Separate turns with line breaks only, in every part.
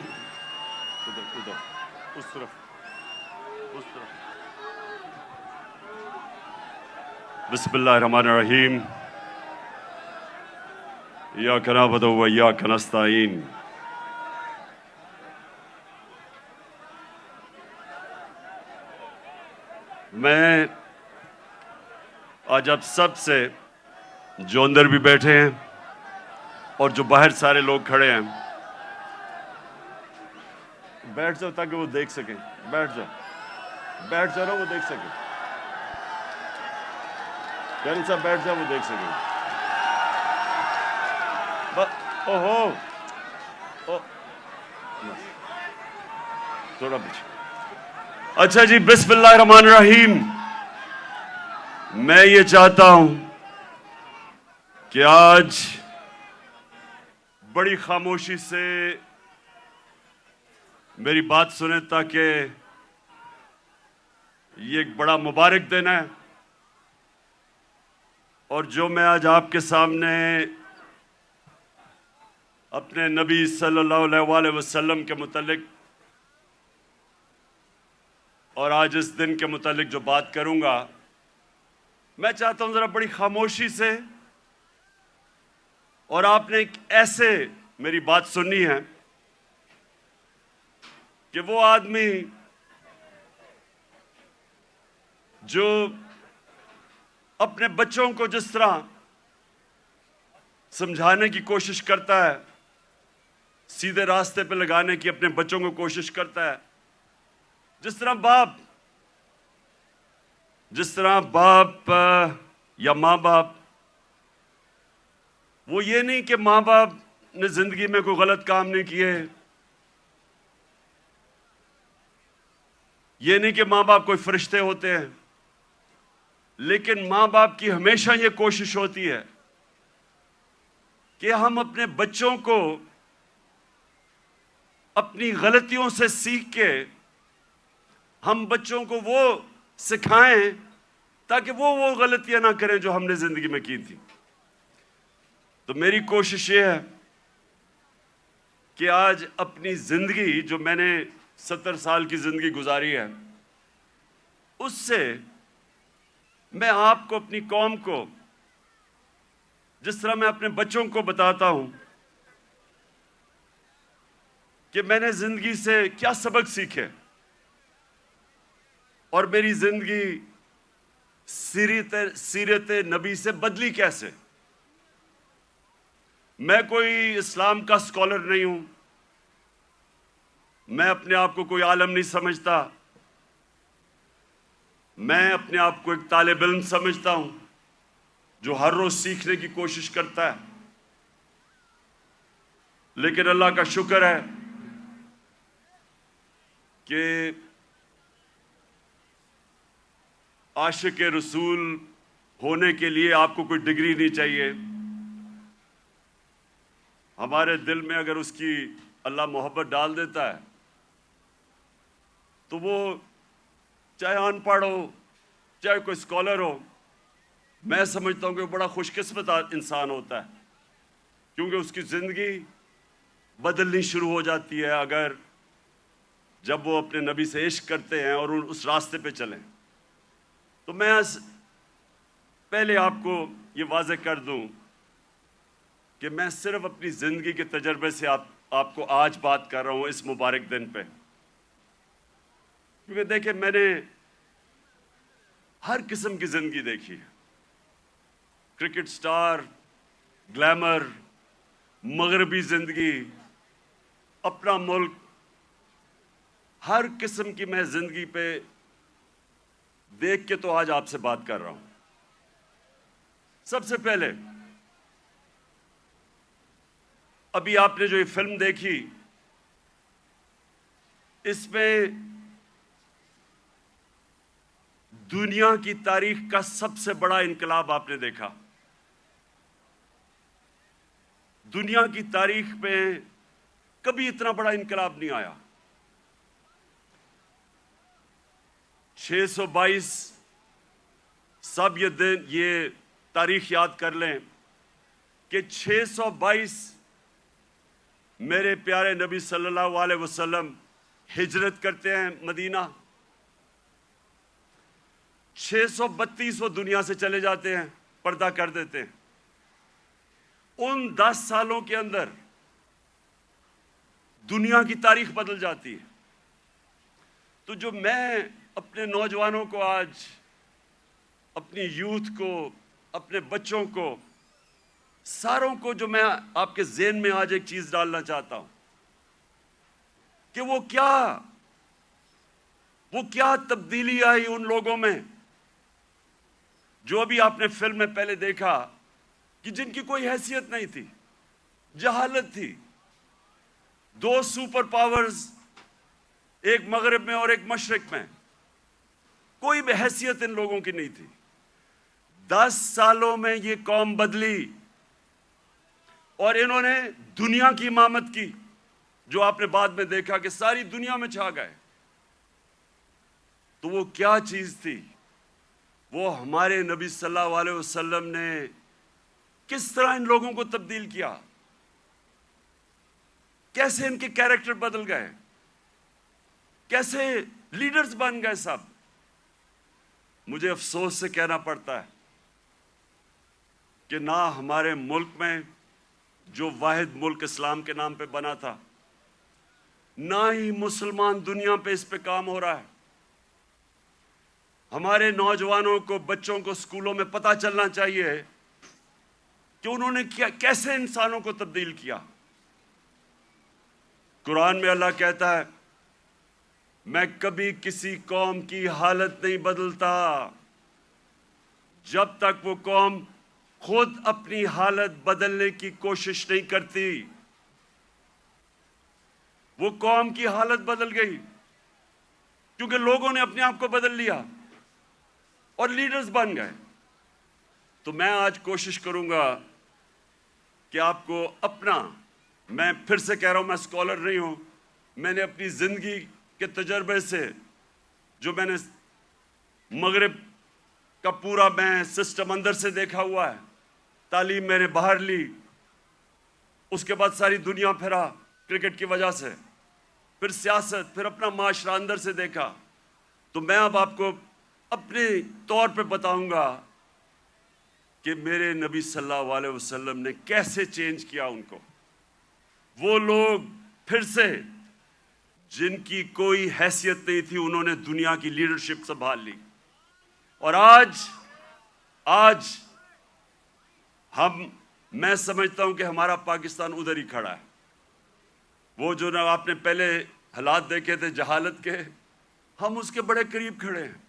ادھر ادھر اس طرف اس طرف. بسم اللہ الرحمن الرحیم. ایاک نعبد و ایاک نستعین. میں آج آپ سب سے جو اندر بھی بیٹھے ہیں اور جو باہر سارے لوگ کھڑے ہیں، بیٹھ جاؤ تاکہ وہ دیکھ سکیں. بیٹھ جاؤ نا، وہ دیکھ سکیں. یعنی صاحب بیٹھ جاؤ، وہ دیکھ سکیں. تھوڑا پیچھے. اچھا جی، بسم اللہ الرحمن الرحیم. میں یہ چاہتا ہوں کہ آج بڑی خاموشی سے میری بات سنیں، تاکہ یہ ایک بڑا مبارک دن ہے. اور جو میں آج آپ کے سامنے اپنے نبی صلی اللہ علیہ وآلہ وسلم کے متعلق اور آج اس دن کے متعلق جو بات کروں گا، میں چاہتا ہوں ذرا بڑی خاموشی سے، اور آپ نے ایک ایسے میری بات سننی ہے کہ وہ آدمی جو اپنے بچوں کو جس طرح سمجھانے کی کوشش کرتا ہے، سیدھے راستے پہ لگانے کی اپنے بچوں کو کوشش کرتا ہے، جس طرح باپ یا ماں باپ، وہ یہ نہیں کہ ماں باپ نے زندگی میں کوئی غلط کام نہیں کیے، یہ نہیں کہ ماں باپ کوئی فرشتے ہوتے ہیں، لیکن ماں باپ کی ہمیشہ یہ کوشش ہوتی ہے کہ ہم اپنے بچوں کو اپنی غلطیوں سے سیکھ کے ہم بچوں کو وہ سکھائیں تاکہ وہ غلطیاں نہ کریں جو ہم نے زندگی میں کی تھی. تو میری کوشش یہ ہے کہ آج اپنی زندگی، جو میں نے 70 سال کی زندگی گزاری ہے، اس سے میں آپ کو، اپنی قوم کو، جس طرح میں اپنے بچوں کو بتاتا ہوں کہ میں نے زندگی سے کیا سبق سیکھے اور میری زندگی سیرت نبی سے بدلی کیسے. میں کوئی اسلام کا اسکالر نہیں ہوں، میں اپنے آپ کو کوئی عالم نہیں سمجھتا، میں اپنے آپ کو ایک طالب علم سمجھتا ہوں جو ہر روز سیکھنے کی کوشش کرتا ہے. لیکن اللہ کا شکر ہے کہ عاشق رسول ہونے کے لیے آپ کو کوئی ڈگری نہیں چاہیے. ہمارے دل میں اگر اس کی اللہ محبت ڈال دیتا ہے تو وہ چاہے ان پڑھ ہو، چاہے کوئی اسکالر ہو، میں سمجھتا ہوں کہ وہ بڑا خوش قسمت انسان ہوتا ہے، کیونکہ اس کی زندگی بدلنی شروع ہو جاتی ہے اگر جب وہ اپنے نبی سے عشق کرتے ہیں اور اس راستے پہ چلیں. تو میں پہلے آپ کو یہ واضح کر دوں کہ میں صرف اپنی زندگی کے تجربے سے آپ کو آج بات کر رہا ہوں اس مبارک دن پہ، کیونکہ دیکھیں میں نے ہر قسم کی زندگی دیکھی ہے. کرکٹ سٹار، گلیمر، مغربی زندگی، اپنا ملک، ہر قسم کی میں زندگی پہ دیکھ کے تو آج آپ سے بات کر رہا ہوں. سب سے پہلے ابھی آپ نے جو یہ فلم دیکھی، اس میں دنیا کی تاریخ کا سب سے بڑا انقلاب آپ نے دیکھا. دنیا کی تاریخ میں کبھی اتنا بڑا انقلاب نہیں آیا. 622 سب یہ تاریخ یاد کر لیں کہ 622 میرے پیارے نبی صلی اللہ علیہ وسلم ہجرت کرتے ہیں مدینہ، 632 وہ دنیا سے چلے جاتے ہیں، پردہ کر دیتے ہیں۔ ان 10 سالوں کے اندر دنیا کی تاریخ بدل جاتی ہے۔ تو جو میں اپنے نوجوانوں کو آج، اپنی یوتھ کو، اپنے بچوں کو، ساروں کو جو میں آپ کے ذہن میں آج ایک چیز ڈالنا چاہتا ہوں کہ وہ کیا تبدیلی آئی ان لوگوں میں جو ابھی آپ نے فلم میں پہلے دیکھا کہ جن کی کوئی حیثیت نہیں تھی، جہالت تھی۔ 2 سپر پاورز، ایک مغرب میں اور ایک مشرق میں، کوئی بھی حیثیت ان لوگوں کی نہیں تھی۔ 10 سالوں میں یہ قوم بدلی اور انہوں نے دنیا کی امامت کی، جو آپ نے بعد میں دیکھا کہ ساری دنیا میں چھا گئے۔ تو وہ کیا چیز تھی؟ وہ ہمارے نبی صلی اللہ علیہ وسلم نے کس طرح ان لوگوں کو تبدیل کیا، کیسے ان کے کیریکٹر بدل گئے، کیسے لیڈرز بن گئے سب۔ مجھے افسوس سے کہنا پڑتا ہے کہ نہ ہمارے ملک میں، جو واحد ملک اسلام کے نام پہ بنا تھا، نہ ہی مسلمان دنیا پہ اس پہ کام ہو رہا ہے۔ ہمارے نوجوانوں کو، بچوں کو اسکولوں میں پتہ چلنا چاہیے کہ انہوں نے کیسے انسانوں کو تبدیل کیا۔ قرآن میں اللہ کہتا ہے، میں کبھی کسی قوم کی حالت نہیں بدلتا جب تک وہ قوم خود اپنی حالت بدلنے کی کوشش نہیں کرتی۔ وہ قوم کی حالت بدل گئی کیونکہ لوگوں نے اپنے آپ کو بدل لیا اور لیڈرز بن گئے۔ تو میں آج کوشش کروں گا کہ آپ کو میں پھر سے کہہ رہا ہوں، میں اسکالر نہیں ہوں، میں نے اپنی زندگی کے تجربے سے، جو میں نے مغرب کا پورا میں سسٹم اندر سے دیکھا ہوا ہے، تعلیم میں نے باہر لی، اس کے بعد ساری دنیا پھرا کرکٹ کی وجہ سے، پھر سیاست، پھر اپنا معاشرہ اندر سے دیکھا۔ تو میں اب آپ کو اپنے طور پہ بتاؤں گا کہ میرے نبی صلی اللہ علیہ وسلم نے کیسے چینج کیا ان کو۔ وہ لوگ پھر سے، جن کی کوئی حیثیت نہیں تھی، انہوں نے دنیا کی لیڈرشپ سنبھال لی۔ اور آج میں سمجھتا ہوں کہ ہمارا پاکستان ادھر ہی کھڑا ہے۔ وہ جو آپ نے پہلے حالات دیکھے تھے جہالت کے، ہم اس کے بڑے قریب کھڑے ہیں۔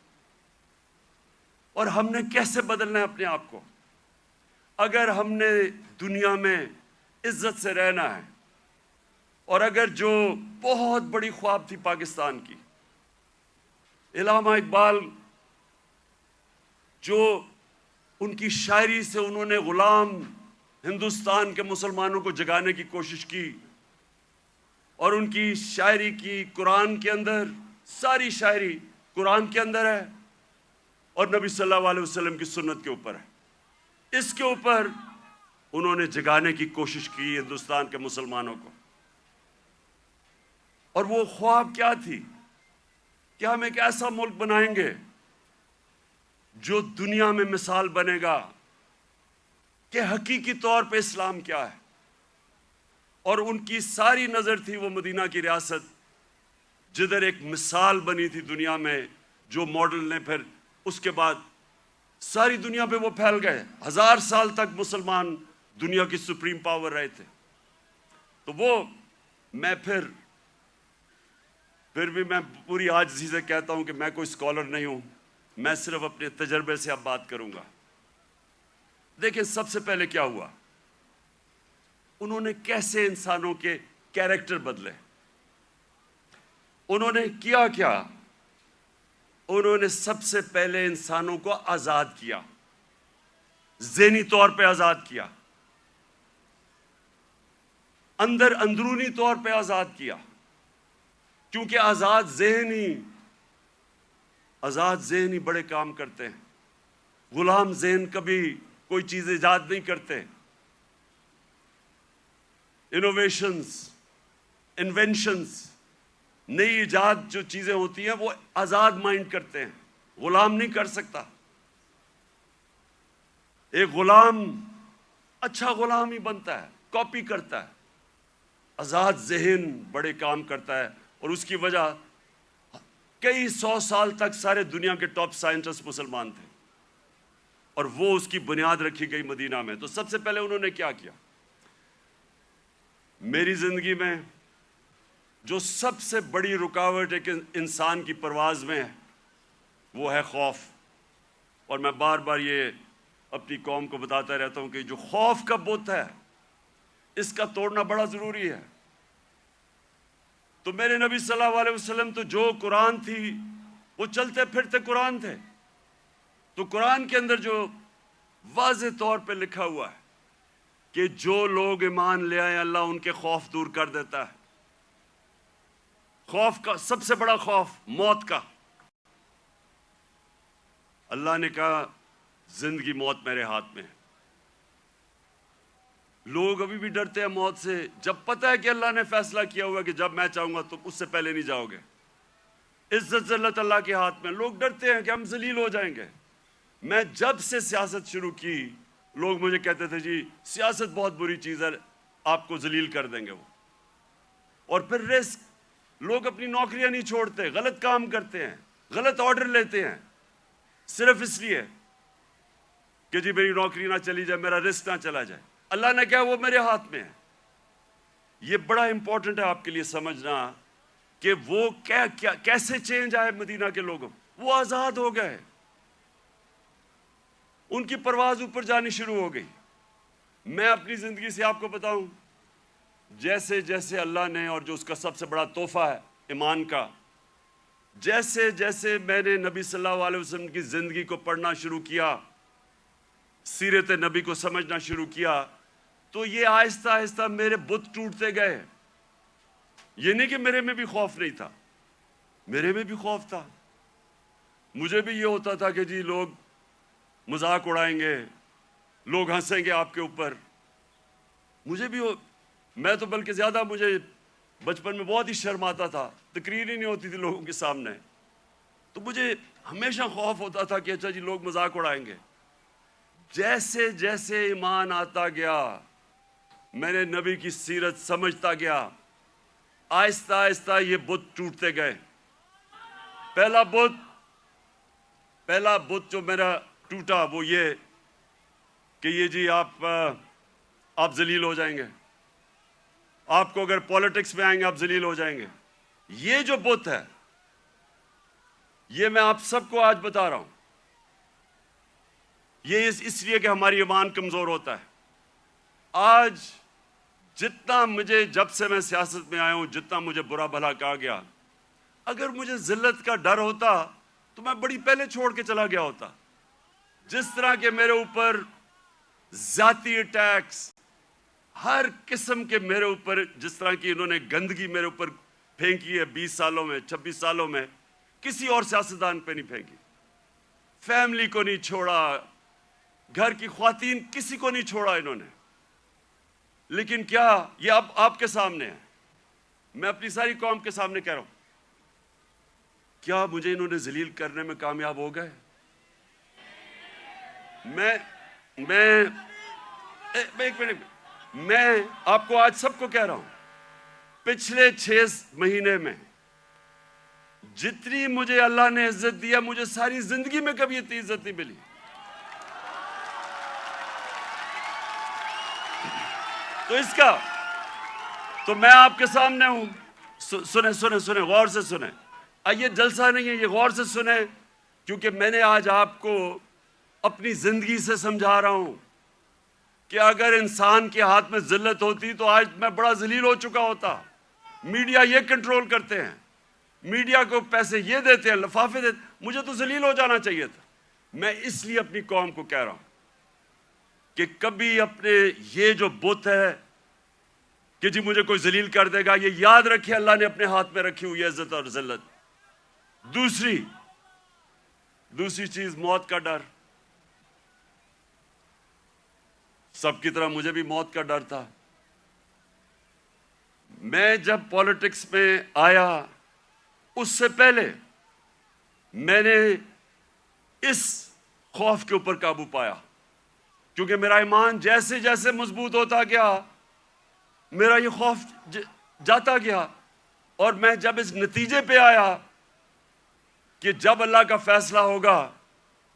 اور ہم نے کیسے بدلنا ہے اپنے آپ کو؟ اگر ہم نے دنیا میں عزت سے رہنا ہے، اور اگر جو بہت بڑی خواب تھی پاکستان کی، علامہ اقبال، جو ان کی شاعری سے انہوں نے غلام ہندوستان کے مسلمانوں کو جگانے کی کوشش کی، اور ان کی شاعری کی قرآن کے اندر، ساری شاعری قرآن کے اندر ہے اور نبی صلی اللہ علیہ وسلم کی سنت کے اوپر ہے۔ اس کے اوپر انہوں نے جگانے کی کوشش کی ہندوستان کے مسلمانوں کو۔ اور وہ خواب کیا تھی کہ ہم ایک ایسا ملک بنائیں گے جو دنیا میں مثال بنے گا کہ حقیقی طور پہ اسلام کیا ہے۔ اور ان کی ساری نظر تھی وہ مدینہ کی ریاست، جدھر ایک مثال بنی تھی دنیا میں، جو ماڈل نے پھر اس کے بعد ساری دنیا پہ وہ پھیل گئے۔ 1000 سال تک مسلمان دنیا کی سپریم پاور رہے تھے۔ تو وہ میں پھر بھی میں پوری عاجزی سے کہتا ہوں کہ میں کوئی اسکالر نہیں ہوں، میں صرف اپنے تجربے سے اب بات کروں گا۔ دیکھیں، سب سے پہلے کیا ہوا، انہوں نے کیسے انسانوں کے کیریکٹر بدلے۔ انہوں نے کیا انہوں نے سب سے پہلے انسانوں کو آزاد کیا، ذہنی طور پہ آزاد کیا، اندرونی طور پہ آزاد کیا، کیونکہ آزاد ذہنی بڑے کام کرتے ہیں۔ غلام ذہن کبھی کوئی چیز ایجاد نہیں کرتے۔ انوویشنز، انوینشنز، نئی ایجاد جو چیزیں ہوتی ہیں وہ آزاد مائنڈ کرتے ہیں، غلام نہیں کر سکتا۔ ایک غلام اچھا غلام ہی بنتا ہے، کاپی کرتا ہے۔ آزاد ذہن بڑے کام کرتا ہے، اور اس کی وجہ کئی 100 سال تک سارے دنیا کے ٹاپ سائنٹسٹ مسلمان تھے، اور وہ اس کی بنیاد رکھی گئی مدینہ میں۔ تو سب سے پہلے انہوں نے کیا کیا؟ میری زندگی میں جو سب سے بڑی رکاوٹ ایک انسان کی پرواز میں ہے وہ ہے خوف۔ اور میں بار بار یہ اپنی قوم کو بتاتا رہتا ہوں کہ جو خوف کا بت ہے اس کا توڑنا بڑا ضروری ہے۔ تو میرے نبی صلی اللہ علیہ وسلم تو جو قرآن تھی وہ چلتے پھرتے قرآن تھے۔ تو قرآن کے اندر جو واضح طور پہ لکھا ہوا ہے کہ جو لوگ ایمان لے آئے اللہ ان کے خوف دور کر دیتا ہے۔ خوف کا سب سے بڑا خوف موت کا۔ اللہ نے کہا زندگی موت میرے ہاتھ میں ہے۔ لوگ ابھی بھی ڈرتے ہیں موت سے، جب پتہ ہے کہ اللہ نے فیصلہ کیا ہوا کہ جب میں چاہوں گا تو اس سے پہلے نہیں جاؤ گے۔ عزت ذلت اللہ کے ہاتھ میں، لوگ ڈرتے ہیں کہ ہم ذلیل ہو جائیں گے۔ میں جب سے سیاست شروع کی لوگ مجھے کہتے تھے جی سیاست بہت بری چیز ہے، آپ کو ذلیل کر دیں گے وہ۔ اور پھر رسک، لوگ اپنی نوکریاں نہیں چھوڑتے، غلط کام کرتے ہیں، غلط آرڈر لیتے ہیں، صرف اس لیے کہ جی میری نوکری نہ چلی جائے، میرا رسک نہ چلا جائے۔ اللہ نے کہا وہ میرے ہاتھ میں ہے۔ یہ بڑا امپورٹنٹ ہے آپ کے لیے سمجھنا کہ وہ کیسے چینج آئے مدینہ کے لوگوں، وہ آزاد ہو گئے، ان کی پرواز اوپر جانی شروع ہو گئی۔ میں اپنی زندگی سے آپ کو بتاؤں، جیسے جیسے اللہ نے، اور جو اس کا سب سے بڑا تحفہ ہے ایمان کا، جیسے جیسے میں نے نبی صلی اللہ علیہ وسلم کی زندگی کو پڑھنا شروع کیا، سیرت نبی کو سمجھنا شروع کیا، تو یہ آہستہ آہستہ میرے بت ٹوٹتے گئے۔ یہ نہیں کہ میرے میں بھی خوف نہیں تھا، میرے میں بھی خوف تھا۔ مجھے بھی یہ ہوتا تھا کہ جی لوگ مذاق اڑائیں گے، لوگ ہنسیں گے آپ کے اوپر۔ مجھے بھی میں تو بلکہ زیادہ، مجھے بچپن میں بہت ہی شرم آتا تھا، تقریر ہی نہیں ہوتی تھی لوگوں کے سامنے، تو مجھے ہمیشہ خوف ہوتا تھا کہ اچھا جی لوگ مذاق اڑائیں گے۔ جیسے جیسے ایمان آتا گیا، میں نے نبی کی سیرت سمجھتا گیا، آہستہ آہستہ یہ بت ٹوٹتے گئے۔ پہلا بت جو میرا ٹوٹا وہ یہ کہ یہ جی آپ ذلیل ہو جائیں گے، آپ کو اگر پولیٹکس میں آئیں گے آپ ذلیل ہو جائیں گے۔ یہ جو بت ہے یہ میں آپ سب کو آج بتا رہا ہوں، یہ اس لیے کہ ہماری ایمان کمزور ہوتا ہے۔ آج جتنا مجھے، جب سے میں سیاست میں آیا ہوں، جتنا مجھے برا بھلا کہا گیا، اگر مجھے ذلت کا ڈر ہوتا تو میں بڑی پہلے چھوڑ کے چلا گیا ہوتا۔ جس طرح کہ میرے اوپر ذاتی اٹیکس، ہر قسم کے میرے اوپر، جس طرح کی انہوں نے گندگی میرے اوپر پھینکی ہے 20 سالوں میں، 26 سالوں میں، کسی اور سیاستدان پہ نہیں پھینکی۔ فیملی کو نہیں چھوڑا، گھر کی خواتین، کسی کو نہیں چھوڑا انہوں نے۔ لیکن کیا یہ اب آپ کے سامنے ہے، میں اپنی ساری قوم کے سامنے کہہ رہا ہوں، کیا مجھے انہوں نے ذلیل کرنے میں کامیاب ہو گئے؟ ایک منٹ، میں آپ کو آج سب کو کہہ رہا ہوں، پچھلے 6 مہینے میں جتنی مجھے اللہ نے عزت دیا، مجھے ساری زندگی میں کبھی اتنی عزت نہیں ملی۔ تو اس کا تو میں آپ کے سامنے ہوں، سنیں غور سے سنیں۔ یہ جلسہ نہیں ہے، یہ غور سے سنیں، کیونکہ میں نے آج آپ کو اپنی زندگی سے سمجھا رہا ہوں کہ اگر انسان کے ہاتھ میں ذلت ہوتی تو آج میں بڑا ذلیل ہو چکا ہوتا۔ میڈیا یہ کنٹرول کرتے ہیں، میڈیا کو پیسے یہ دیتے ہیں، لفافے دیتے ہیں، مجھے تو ذلیل ہو جانا چاہیے تھا۔ میں اس لیے اپنی قوم کو کہہ رہا ہوں کہ کبھی اپنے یہ جو بت ہے کہ جی مجھے کوئی ذلیل کر دے گا، یہ یاد رکھے اللہ نے اپنے ہاتھ میں رکھی ہوئی عزت اور ذلت۔ دوسری چیز موت کا ڈر۔ سب کی طرح مجھے بھی موت کا ڈر تھا۔ میں جب پالیٹکس میں آیا اس سے پہلے میں نے اس خوف کے اوپر قابو پایا، کیونکہ میرا ایمان جیسے جیسے مضبوط ہوتا گیا میرا یہ خوف جاتا گیا، اور میں جب اس نتیجے پہ آیا کہ جب اللہ کا فیصلہ ہوگا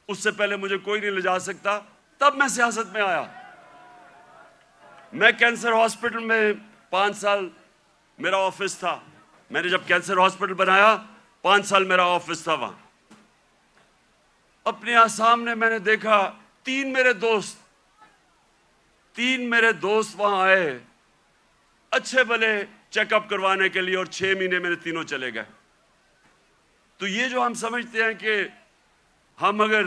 اس سے پہلے مجھے کوئی نہیں لے جا سکتا، تب میں سیاست میں آیا۔ میں کینسر ہاسپٹل میں 5 سال میرا آفس تھا، میں نے جب کینسر ہاسپٹل بنایا 5 سال میرا آفس تھا وہاں۔ اپنے سامنے میں نے دیکھا 3 میرے دوست وہاں آئے اچھے بھلے چیک اپ کروانے کے لیے، اور 6 مہینے میرے تینوں چلے گئے۔ تو یہ جو ہم سمجھتے ہیں کہ ہم اگر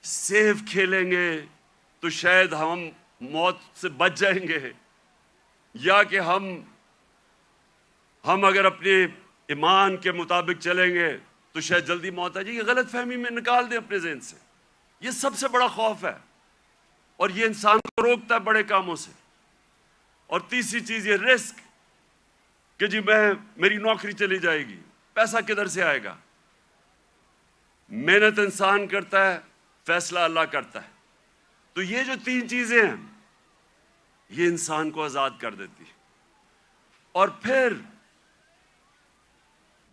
سیف کھیلیں گے تو شاید ہم موت سے بچ جائیں گے، یا کہ ہم اگر اپنے ایمان کے مطابق چلیں گے تو شاید جلدی موت آ جائے، یہ غلط فہمی میں نکال دیں اپنے ذہن سے۔ یہ سب سے بڑا خوف ہے، اور یہ انسان کو روکتا ہے بڑے کاموں سے۔ اور تیسری چیز یہ رسک، کہ جی میری نوکری چلی جائے گی، پیسہ کدھر سے آئے گا؟ محنت انسان کرتا ہے، فیصلہ اللہ کرتا ہے۔ تو یہ جو 3 چیزیں ہیں یہ انسان کو آزاد کر دیتی۔ اور پھر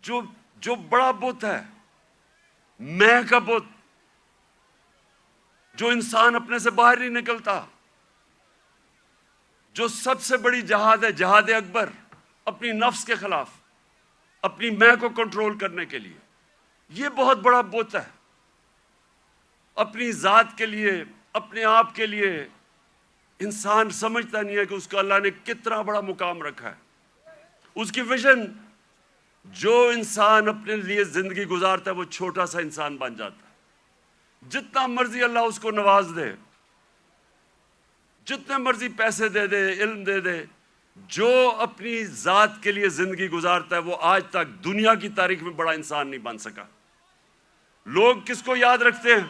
جو بڑا بت ہے، میں کا بت، جو انسان اپنے سے باہر نہیں نکلتا، جو سب سے بڑی جہاد ہے، جہاد اکبر، اپنی نفس کے خلاف، اپنی میں کو کنٹرول کرنے کے لیے، یہ بہت بڑا بت ہے۔ اپنی ذات کے لیے، اپنے آپ کے لیے انسان سمجھتا نہیں ہے کہ اس کو اللہ نے کتنا بڑا مقام رکھا ہے۔ اس کی ویژن، جو انسان اپنے لیے زندگی گزارتا ہے وہ چھوٹا سا انسان بن جاتا ہے۔ جتنا مرضی اللہ اس کو نواز دے، جتنے مرضی پیسے دے دے، علم دے دے، جو اپنی ذات کے لیے زندگی گزارتا ہے وہ آج تک دنیا کی تاریخ میں بڑا انسان نہیں بن سکا۔ لوگ کس کو یاد رکھتے ہیں؟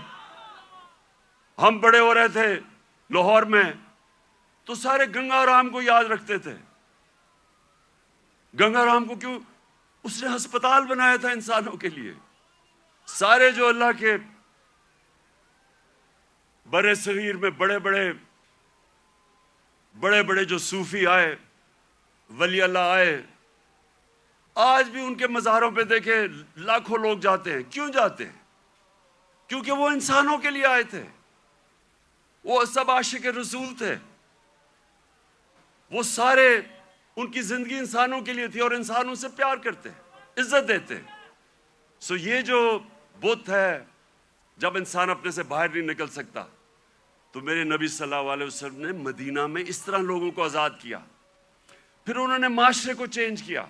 ہم بڑے ہو رہے تھے لاہور میں تو سارے گنگا رام کو یاد رکھتے تھے۔ گنگا رام کو کیوں؟ اس نے ہسپتال بنایا تھا انسانوں کے لیے۔ سارے جو اللہ کے برے صغیر میں بڑے بڑے جو صوفی آئے، ولی اللہ آئے، آج بھی ان کے مزاروں پہ دیکھیں لاکھوں لوگ جاتے ہیں۔ کیوں جاتے ہیں؟ کیونکہ وہ انسانوں کے لیے آئے تھے، وہ سب عاشق رسول تھے، وہ سارے ان کی زندگی انسانوں کے لیے تھی، اور انسانوں سے پیار کرتے، عزت دیتے۔ سو یہ جو بت ہے، جب انسان اپنے سے باہر نہیں نکل سکتا، تو میرے نبی صلی اللہ علیہ وسلم نے مدینہ میں اس طرح لوگوں کو آزاد کیا۔ پھر انہوں نے معاشرے کو چینج کیا۔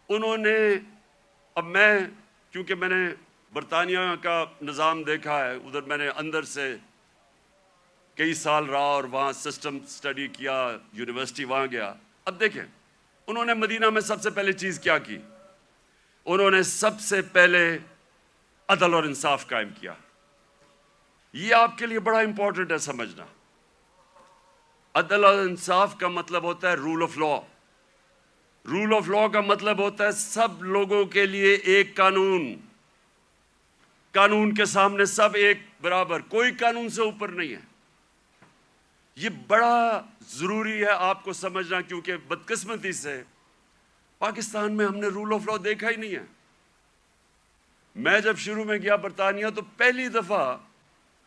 انہوں نے، اب کیونکہ میں نے برطانیہ کا نظام دیکھا ہے، ادھر میں نے اندر سے کئی سال رہا اور وہاں سسٹم سٹڈی کیا، یونیورسٹی وہاں گیا۔ اب دیکھیں انہوں نے مدینہ میں سب سے پہلے چیز کیا کی؟ انہوں نے سب سے پہلے عدل اور انصاف قائم کیا۔ یہ آپ کے لیے بڑا امپورٹنٹ ہے سمجھنا۔ عدل اور انصاف کا مطلب ہوتا ہے rule of law. Rule of law کا مطلب ہوتا ہے سب لوگوں کے لیے ایک قانون، قانون کے سامنے سب ایک برابر، کوئی قانون سے اوپر نہیں ہے۔ یہ بڑا ضروری ہے آپ کو سمجھنا، کیونکہ بدقسمتی سے پاکستان میں ہم نے رول آف لا دیکھا ہی نہیں ہے۔ میں جب شروع میں گیا برطانیہ تو پہلی دفعہ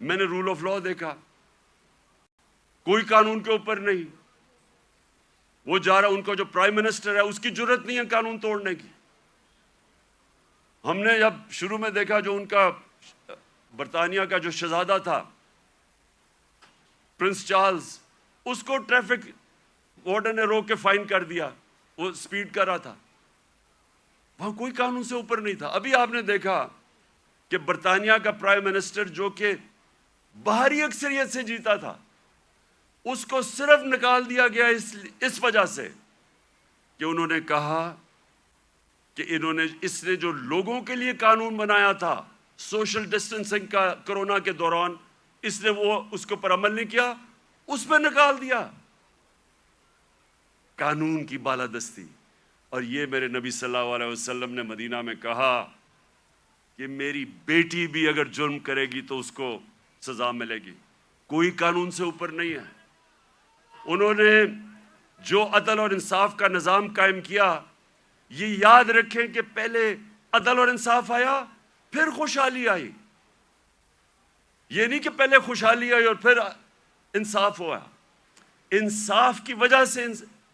میں نے رول آف لا دیکھا، کوئی قانون کے اوپر نہیں۔ وہ جا رہا، ان کا جو پرائم منسٹر ہے اس کی جرت نہیں ہے قانون توڑنے کی۔ ہم نے جب شروع میں دیکھا جو ان کا برطانیہ کا جو شہزادہ تھا پرنس چارلز، اس کو ٹریفک وارڈن نے روک کے فائن کر دیا، وہ سپیڈ کر رہا تھا۔ وہاں کوئی قانون سے اوپر نہیں تھا۔ ابھی آپ نے دیکھا کہ برطانیہ کا پرائم منسٹر جو کہ باہری اکثریت سے جیتا تھا، اس کو صرف نکال دیا گیا اس وجہ سے کہ انہوں نے کہا کہ اس نے جو لوگوں کے لیے قانون بنایا تھا سوشل ڈسٹنسنگ کا کرونا کے دوران، اس نے اس کے اوپر عمل نہیں کیا، اس پہ نکال دیا۔ قانون کی بالادستی. اور یہ میرے نبی صلی اللہ علیہ وسلم نے مدینہ میں کہا کہ میری بیٹی بھی اگر جرم کرے گی تو اس کو سزا ملے گی. کوئی قانون سے اوپر نہیں ہے. انہوں نے جو عدل اور انصاف کا نظام قائم کیا، یہ یاد رکھیں کہ پہلے عدل اور انصاف آیا پھر خوشحالی آئی. یہ نہیں کہ پہلے خوشحالی آئی اور پھر انصاف ہوا. انصاف کی وجہ سے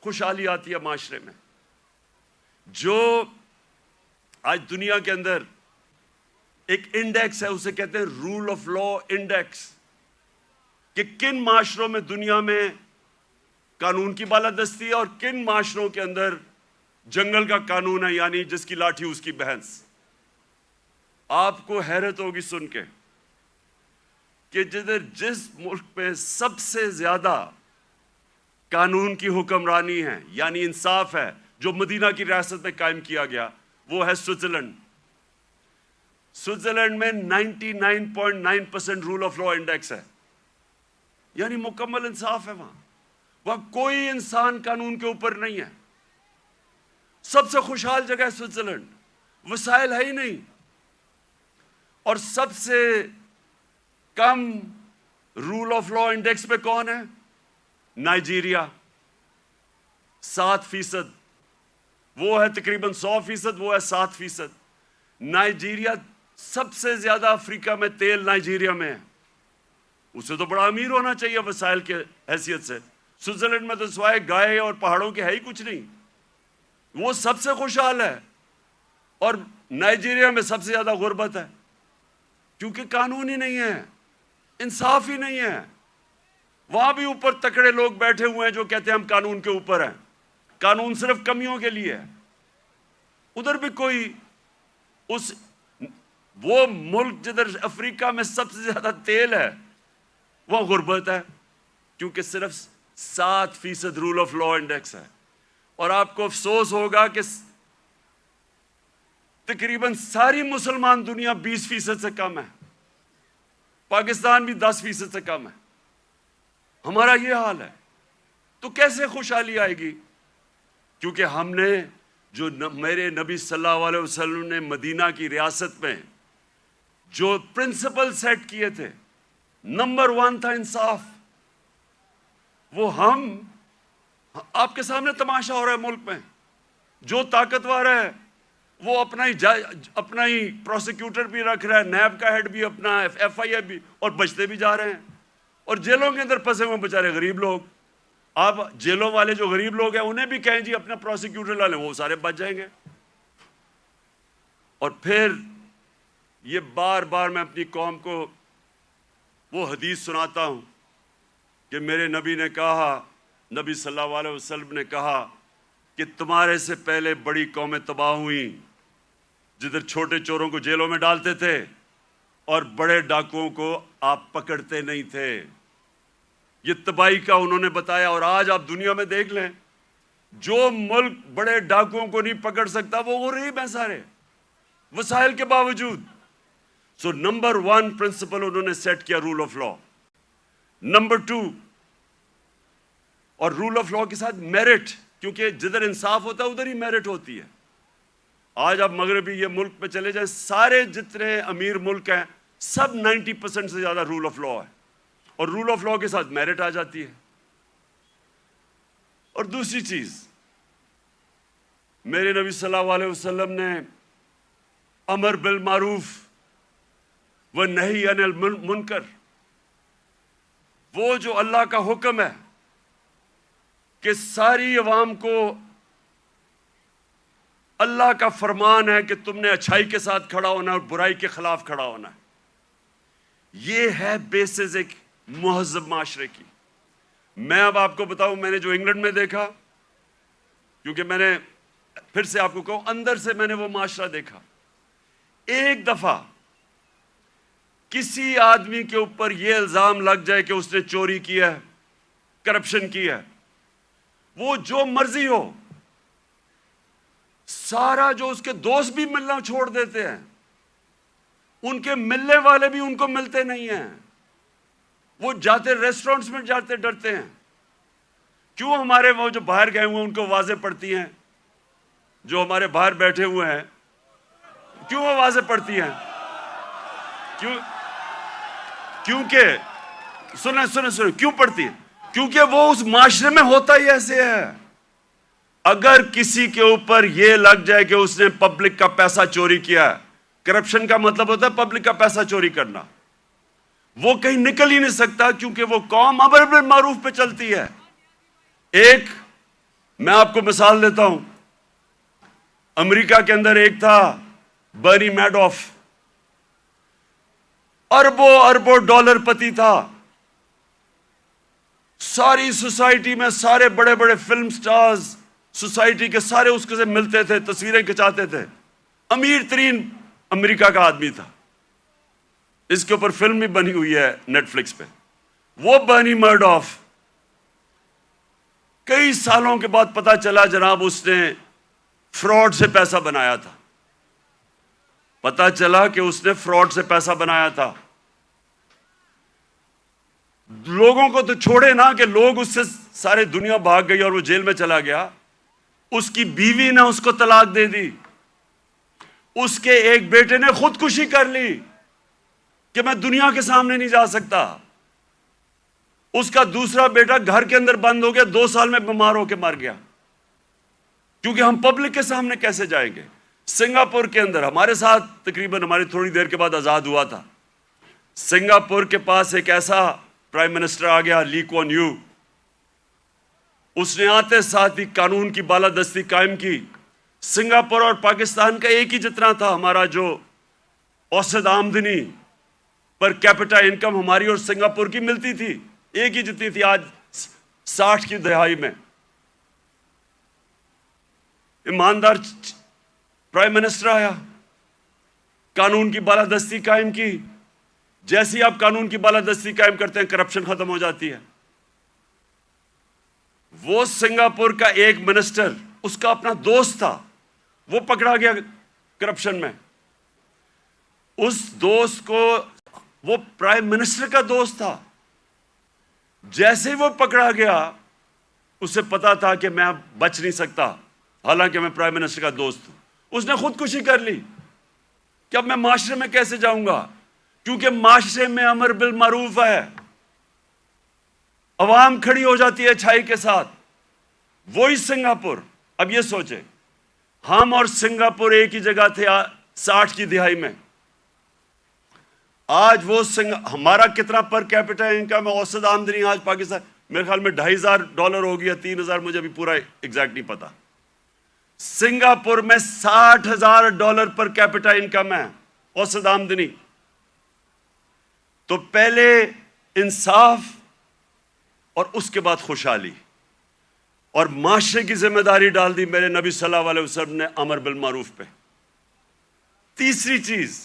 خوشحالی آتی ہے معاشرے میں. جو آج دنیا کے اندر ایک انڈیکس ہے، اسے کہتے ہیں رول آف لا انڈیکس، کہ کن معاشروں میں دنیا میں قانون کی بالادستی ہے اور کن معاشروں کے اندر جنگل کا قانون ہے، یعنی جس کی لاٹھی اس کی بھینس. آپ کو حیرت ہوگی سن کے کہ جس ملک میں سب سے زیادہ قانون کی حکمرانی ہے، یعنی انصاف ہے، جو مدینہ کی ریاست میں قائم کیا گیا، وہ ہے سوئٹزرلینڈ. سوئٹزرلینڈ میں 99.9% رول آف لا انڈیکس ہے، یعنی مکمل انصاف ہے. وہاں کوئی انسان قانون کے اوپر نہیں ہے. سب سے خوشحال جگہ ہے سوئٹزرلینڈ. وسائل ہے ہی نہیں. اور سب سے کم رول آف لا انڈیکس پہ کون ہے؟ نائجیریا، 7%. وہ ہے تقریباً 100%، وہ ہے 7%. نائجیریا سب سے زیادہ افریقہ میں تیل نائجیریا میں ہے. اسے تو بڑا امیر ہونا چاہیے وسائل کے حیثیت سے. سوئٹزرلینڈ میں تو سوائے گائے اور پہاڑوں کے ہے ہی کچھ نہیں. وہ سب سے خوشحال ہے. اور نائجیریا میں سب سے زیادہ غربت ہے، کیونکہ قانون ہی نہیں ہے، انصاف ہی نہیں ہے. وہاں بھی اوپر تکڑے لوگ بیٹھے ہوئے ہیں جو کہتے ہیں ہم قانون کے اوپر ہیں. قانون صرف کمیوں کے لیے ہے. ادھر بھی کوئی وہ ملک جدھر افریقہ میں سب سے زیادہ تیل ہے، وہ غربت ہے، کیونکہ صرف 7% رول آف لا انڈیکس ہے. اور آپ کو افسوس ہوگا کہ تقریباً ساری مسلمان دنیا 20% سے کم ہے. پاکستان بھی 10% سے کم ہے. ہمارا یہ حال ہے. تو کیسے خوشحالی آئے گی؟ کیونکہ ہم نے جو میرے نبی صلی اللہ علیہ وسلم نے مدینہ کی ریاست میں جو پرنسپل سیٹ کیے تھے، نمبر 1 تھا انصاف. وہ آپ کے سامنے تماشا ہو رہا ہے. ملک میں جو طاقتور ہے وہ اپنا ہی پروسیکیوٹر بھی رکھ رہا ہے، نیب کا ہیڈ بھی اپنا، FIA بھی، اور بچتے بھی جا رہے ہیں. اور جیلوں کے اندر پھنسے ہوئے بیچارے غریب لوگ. آپ جیلوں والے جو غریب لوگ ہیں انہیں بھی کہیں جی اپنا پروسیکیوٹر لا لیں، وہ سارے بچ جائیں گے. اور پھر یہ بار بار میں اپنی قوم کو وہ حدیث سناتا ہوں کہ میرے نبی نے کہا، نبی صلی اللہ علیہ وسلم نے کہا کہ تمہارے سے پہلے بڑی قومیں تباہ ہوئیں جدھر چھوٹے چوروں کو جیلوں میں ڈالتے تھے اور بڑے ڈاکوؤں کو آپ پکڑتے نہیں تھے. یہ تباہی کا انہوں نے بتایا. اور آج آپ دنیا میں دیکھ لیں، جو ملک بڑے ڈاکوؤں کو نہیں پکڑ سکتا وہ غریب ہیں سارے، وسائل کے باوجود. سو نمبر 1 پرنسپل انہوں نے سیٹ کیا رول آف لا. نمبر 2، اور رول آف لا کے ساتھ میرٹ، کیونکہ جدھر انصاف ہوتا ہے ادھر ہی میرٹ ہوتی ہے. آج آپ مغربی یہ ملک پہ چلے جائیں، سارے جتنے امیر ملک ہیں سب 90% سے زیادہ رول آف لا ہے. اور رول آف لا کے ساتھ میرٹ آ جاتی ہے. اور دوسری چیز، میرے نبی صلی اللہ علیہ وسلم نے امر بالمعروف و نہی عن المنکر، وہ جو اللہ کا حکم ہے کہ ساری عوام کو اللہ کا فرمان ہے کہ تم نے اچھائی کے ساتھ کھڑا ہونا ہے اور برائی کے خلاف کھڑا ہونا ہے. یہ ہے بیسز ایک مہذب معاشرے کی. میں اب آپ کو بتاؤں، میں نے جو انگلینڈ میں دیکھا، کیونکہ میں نے پھر سے آپ کو کہوں اندر سے میں نے وہ معاشرہ دیکھا. ایک دفعہ کسی آدمی کے اوپر یہ الزام لگ جائے کہ اس نے چوری کی ہے، کرپشن کی ہے، وہ جو مرضی ہو، سارا جو اس کے دوست بھی ملنا چھوڑ دیتے ہیں، ان کے ملنے والے بھی ان کو ملتے نہیں ہیں، وہ جاتے ریسٹورنٹس میں جاتے ڈرتے ہیں. کیوں ہمارے وہ جو باہر گئے ہوئے ہیں ان کو آوازیں پڑتی ہیں؟ جو ہمارے باہر بیٹھے ہوئے ہیں کیوں آوازیں پڑتی ہیں؟ کیونکہ سنیں کیوں پڑتی ہے؟ کیونکہ وہ اس معاشرے میں ہوتا ہی ایسے ہے. اگر کسی کے اوپر یہ لگ جائے کہ اس نے پبلک کا پیسہ چوری کیا ہے، کرپشن کا مطلب ہوتا ہے پبلک کا پیسہ چوری کرنا، وہ کہیں نکل ہی نہیں سکتا، کیونکہ وہ قوم امر بالمعروف پہ چلتی ہے. ایک میں آپ کو مثال دیتا ہوں. امریکہ کے اندر ایک تھا برنی میڈوف، اربوں ڈالر پتی تھا. ساری سوسائٹی میں سارے بڑے بڑے فلم سٹارز سوسائٹی کے سارے اس کے سے ملتے تھے، تصویریں کھچاتے تھے. امیر ترین امریکہ کا آدمی تھا. اس کے اوپر فلم بھی بنی ہوئی ہے نیٹ فلکس پہ. وہ برنی میڈوف کئی سالوں کے بعد پتا چلا جناب اس نے فراڈ سے پیسہ بنایا تھا. پتا چلا کہ اس نے فراڈ سے پیسہ بنایا تھا. لوگوں کو تو چھوڑے نا کہ لوگ اس سے سارے دنیا بھاگ گئی اور وہ جیل میں چلا گیا. اس کی بیوی نے اس کو طلاق دے دی. اس کے ایک بیٹے نے خودکشی کر لی کہ میں دنیا کے سامنے نہیں جا سکتا. اس کا دوسرا بیٹا گھر کے اندر بند ہو گیا، 2 سال میں بیمار ہو کے مر گیا. کیونکہ ہم پبلک کے سامنے کیسے جائیں گے؟ سنگاپور کے اندر ہمارے ساتھ تقریباً ہماری تھوڑی دیر کے بعد آزاد ہوا تھا. سنگاپور کے پاس ایک ایسا پرائم منسٹر آ گیا، لی کوان یو. اس نے آتے ساتھ ہی قانون کی بالادستی قائم کی. سنگاپور اور پاکستان کا ایک ہی جتنا تھا. ہمارا جو اوسط آمدنی پر کیپٹا انکم ہماری اور سنگاپور کی ملتی تھی، ایک ہی جتنی تھی. آج 60 کی دہائی میں ایماندار پرائم منسٹر آیا، قانون کی بالادستی قائم کی. جیسے ہی آپ قانون کی بالادستی قائم کرتے ہیں کرپشن ختم ہو جاتی ہے. وہ سنگاپور کا ایک منسٹر، اس کا اپنا دوست تھا، وہ پکڑا گیا کرپشن میں. اس دوست کو، وہ پرائم منسٹر کا دوست تھا، جیسے ہی وہ پکڑا گیا اسے پتا تھا کہ میں اب بچ نہیں سکتا، حالانکہ میں پرائم منسٹر کا دوست ہوں. اس نے خودکشی کر لی کہ اب میں معاشرے میں کیسے جاؤں گا، کیونکہ معاشرے میں امر بالمعروف ہے. عوام کھڑی ہو جاتی ہے اچھائی کے ساتھ. وہی سنگاپور. اب یہ سوچیں، ہم اور سنگاپور ایک ہی جگہ تھے 60 کی دہائی میں. آج وہ ہمارا کتنا پر کیپٹا انکم ہے، اوسط آمدنی آج پاکستان میرے خیال میں $2,500 ہو گیا، 3,000 مجھے ابھی پورا ایگزیکٹ نہیں پتا. سنگاپور میں $60,000 پر کیپٹا انکم ہے، اوسط آمدنی. تو پہلے انصاف اور اس کے بعد خوشحالی اور معاشرے کی ذمہ داری ڈال دی میرے نبی صلی اللہ علیہ وسلم نے امر بالمعروف پہ. تیسری چیز،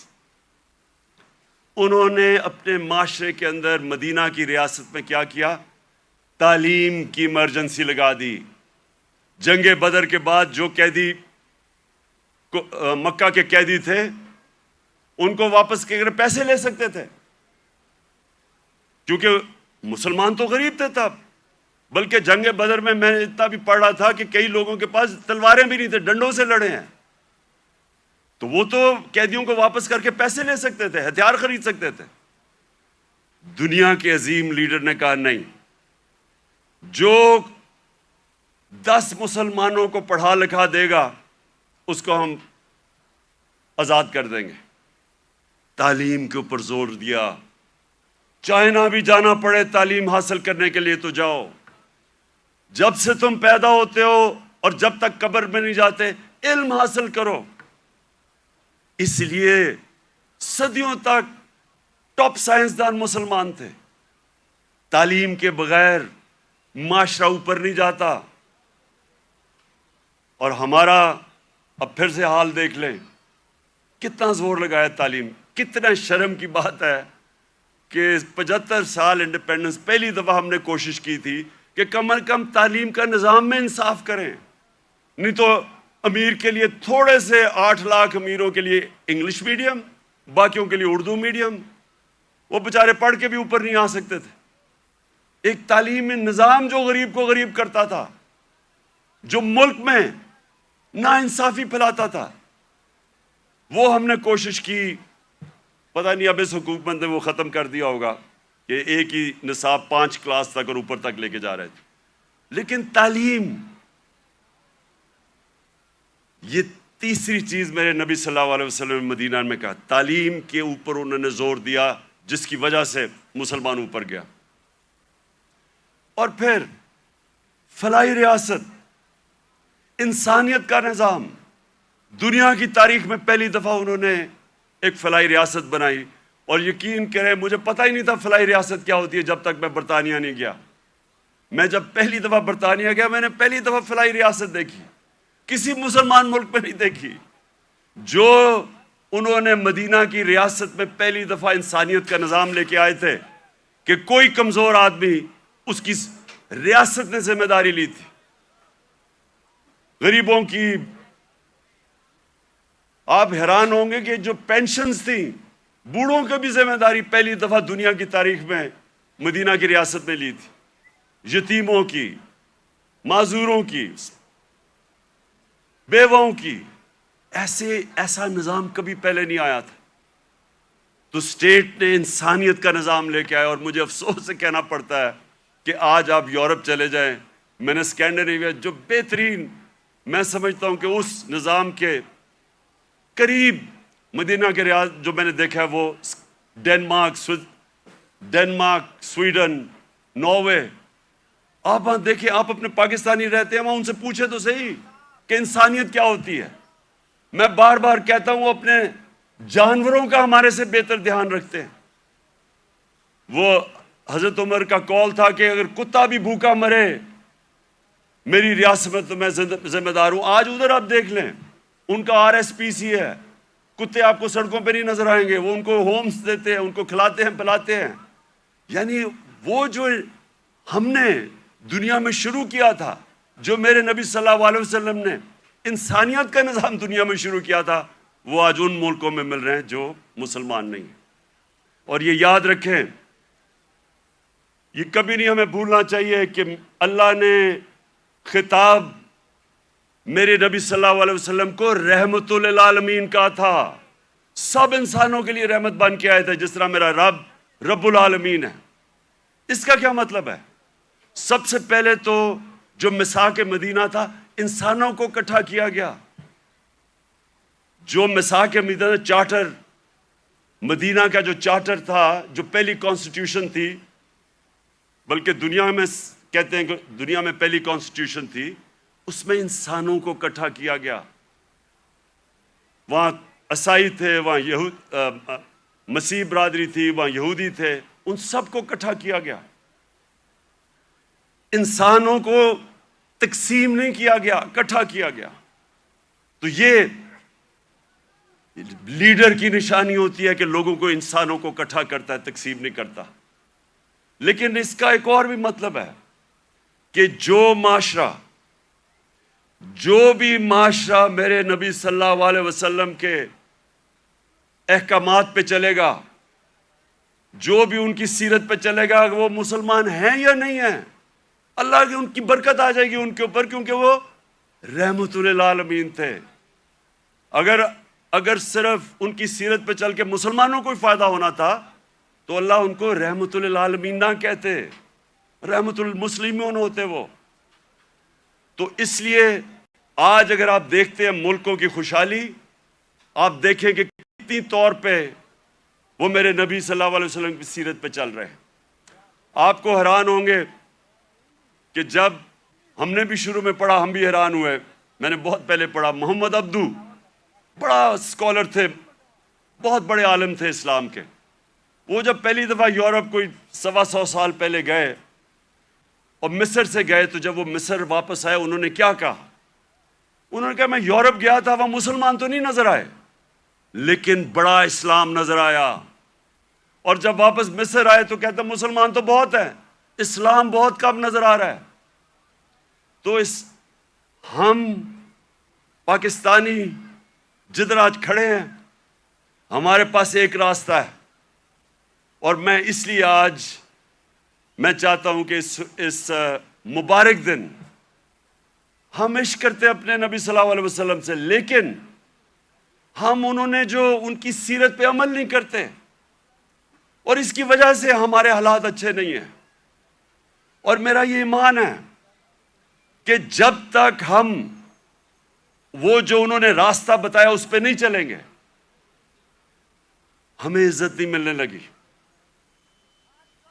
انہوں نے اپنے معاشرے کے اندر مدینہ کی ریاست میں کیا کیا؟ تعلیم کی ایمرجنسی لگا دی. جنگ بدر کے بعد جو قیدی مکہ کے قیدی تھے ان کو واپس کے پیسے لے سکتے تھے، کیونکہ مسلمان تو غریب تھے تب. بلکہ جنگ بدر میں نے اتنا بھی پڑھ رہا تھا کہ کئی لوگوں کے پاس تلواریں بھی نہیں تھے، ڈنڈوں سے لڑے ہیں. تو وہ تو قیدیوں کو واپس کر کے پیسے لے سکتے تھے، ہتھیار خرید سکتے تھے. دنیا کے عظیم لیڈر نے کہا نہیں، جو 10 مسلمانوں کو پڑھا لکھا دے گا اس کو ہم آزاد کر دیں گے. تعلیم کے اوپر زور دیا. چائنا بھی جانا پڑے تعلیم حاصل کرنے کے لیے تو جاؤ. جب سے تم پیدا ہوتے ہو اور جب تک قبر میں نہیں جاتے علم حاصل کرو. اس لیے صدیوں تک ٹاپ سائنسدان مسلمان تھے. تعلیم کے بغیر معاشرہ اوپر نہیں جاتا. اور ہمارا اب پھر سے حال دیکھ لیں، کتنا زور لگایا تعلیم. کتنا شرم کی بات ہے کہ 75 سال انڈیپینڈنس پہلی دفعہ ہم نے کوشش کی تھی کہ کم از کم تعلیم کا نظام میں انصاف کریں. نہیں تو امیر کے لیے تھوڑے سے 8 لاکھ امیروں کے لیے انگلش میڈیم، باقیوں کے لیے اردو میڈیم. وہ بیچارے پڑھ کے بھی اوپر نہیں آ سکتے تھے. ایک تعلیمی نظام جو غریب کو غریب کرتا تھا، جو ملک میں ناانصافی پھیلاتا تھا، وہ ہم نے کوشش کی. پتہ نہیں اب اس حکومت نے وہ ختم کر دیا ہوگا کہ ایک ہی نصاب 5 کلاس تک اور اوپر تک لے کے جا رہے تھے. لیکن تعلیم، یہ تیسری چیز میرے نبی صلی اللہ علیہ وسلم نے مدینہ میں کہا، تعلیم کے اوپر انہوں نے زور دیا، جس کی وجہ سے مسلمان اوپر گیا. اور پھر فلاحی ریاست، انسانیت کا نظام. دنیا کی تاریخ میں پہلی دفعہ انہوں نے ایک فلاحی ریاست بنائی، اور یقین کریں مجھے پتہ ہی نہیں تھا فلاحی ریاست کیا ہوتی ہے جب تک میں برطانیہ نہیں گیا. میں جب پہلی دفعہ برطانیہ گیا، میں نے پہلی دفعہ فلاحی ریاست دیکھی، کسی مسلمان ملک میں نہیں دیکھی. جو انہوں نے مدینہ کی ریاست میں پہلی دفعہ انسانیت کا نظام لے کے آئے تھے کہ کوئی کمزور آدمی، اس کی ریاست نے ذمہ داری لی تھی. غریبوں کی، آپ حیران ہوں گے کہ جو پینشنز تھیں، بوڑھوں کی بھی ذمہ داری پہلی دفعہ دنیا کی تاریخ میں مدینہ کی ریاست نے لی تھی. یتیموں کی، معذوروں کی، بیواؤں کی. ایسا نظام کبھی پہلے نہیں آیا تھا. تو اسٹیٹ نے انسانیت کا نظام لے کے آیا. اور مجھے افسوس سے کہنا پڑتا ہے کہ آج آپ یورپ چلے جائیں، میں نے اسکینڈینیویا، جو بہترین، میں سمجھتا ہوں کہ اس نظام کے قریب مدینہ کے ریاض جو میں نے دیکھا ہے وہ ڈنمارک، سویڈن، ناروے. آپ وہاں دیکھیں، آپ اپنے پاکستانی رہتے ہیں وہاں، ان سے پوچھیں تو صحیح کہ انسانیت کیا ہوتی ہے. میں بار بار کہتا ہوں وہ اپنے جانوروں کا ہمارے سے بہتر دھیان رکھتے ہیں. وہ حضرت عمر کا قول تھا کہ اگر کتا بھی بھوکا مرے میری ریاست میں تو میں ذمہ دار ہوں. آج ادھر آپ دیکھ لیں، ان کا RSPC ہے. کتے آپ کو سڑکوں پہ نہیں نظر آئیں گے، وہ ان کو ہومز دیتے ہیں، ان کو کھلاتے ہیں پلاتے ہیں. یعنی وہ جو ہم نے دنیا میں شروع کیا تھا، جو میرے نبی صلی اللہ علیہ وسلم نے انسانیت کا نظام دنیا میں شروع کیا تھا، وہ آج ان ملکوں میں مل رہے ہیں جو مسلمان نہیں ہیں. اور یہ یاد رکھیں، یہ کبھی نہیں ہمیں بھولنا چاہیے کہ اللہ نے خطاب میرے نبی صلی اللہ علیہ وسلم کو رحمت للعالمین کہا تھا. سب انسانوں کے لیے رحمت بن کے آئے تھے، جس طرح میرا رب العالمین ہے. اس کا کیا مطلب ہے؟ سب سے پہلے تو جو میثاق مدینہ تھا، انسانوں کو اکٹھا کیا گیا. جو میثاق مدینہ چارٹر، مدینہ کا جو چارٹر تھا، جو پہلی کانسٹیٹیوشن تھی، بلکہ دنیا میں کہتے ہیں کہ دنیا میں پہلی کانسٹیٹیوشن تھی، اس میں انسانوں کو اکٹھا کیا گیا. وہاں عیسائی تھے، وہاں مسیح برادری تھی، وہاں یہودی تھے، ان سب کو اکٹھا کیا گیا. انسانوں کو تقسیم نہیں کیا گیا، اکٹھا کیا گیا. تو یہ لیڈر کی نشانی ہوتی ہے کہ لوگوں کو، انسانوں کو اکٹھا کرتا ہے، تقسیم نہیں کرتا. لیکن اس کا ایک اور بھی مطلب ہے کہ جو بھی معاشرہ میرے نبی صلی اللہ علیہ وسلم کے احکامات پہ چلے گا، جو بھی ان کی سیرت پہ چلے گا، وہ مسلمان ہیں یا نہیں ہیں، اللہ کی ان کی برکت آ جائے گی ان کے اوپر، کیونکہ وہ رحمت للعالمین تھے. اگر صرف ان کی سیرت پہ چل کے مسلمانوں کو ہی فائدہ ہونا تھا تو اللہ ان کو رحمت للعالمین نہ کہتے، رحمت المسلمون ہوتے وہ. تو اس لیے آج اگر آپ دیکھتے ہیں ملکوں کی خوشحالی، آپ دیکھیں کہ کتنی طور پہ وہ میرے نبی صلی اللہ علیہ وسلم کی سیرت پہ چل رہے ہیں. آپ کو حیران ہوں گے کہ جب ہم نے بھی شروع میں پڑھا، ہم بھی حیران ہوئے. میں نے بہت پہلے پڑھا، محمد عبدو بڑا اسکالر تھے، بہت بڑے عالم تھے اسلام کے. وہ جب پہلی دفعہ یورپ کوئی 125 سال پہلے گئے اور مصر سے گئے، تو جب وہ مصر واپس آئے، انہوں نے کیا کہا؟ انہوں نے کہا میں یورپ گیا تھا، وہاں مسلمان تو نہیں نظر آئے، لیکن بڑا اسلام نظر آیا. اور جب واپس مصر آئے تو کہتے مسلمان تو بہت ہیں، اسلام بہت کم نظر آ رہا ہے. تو ہم پاکستانی جدھر آج کھڑے ہیں، ہمارے پاس ایک راستہ ہے. اور میں اس لیے آج میں چاہتا ہوں کہ اس مبارک دن ہم عشق کرتے اپنے نبی صلی اللہ علیہ وسلم سے، لیکن ہم انہوں نے جو ان کی سیرت پہ عمل نہیں کرتے، اور اس کی وجہ سے ہمارے حالات اچھے نہیں ہیں۔ اور میرا یہ ایمان ہے کہ جب تک ہم وہ جو انہوں نے راستہ بتایا اس پہ نہیں چلیں گے، ہمیں عزت نہیں ملنے لگی۔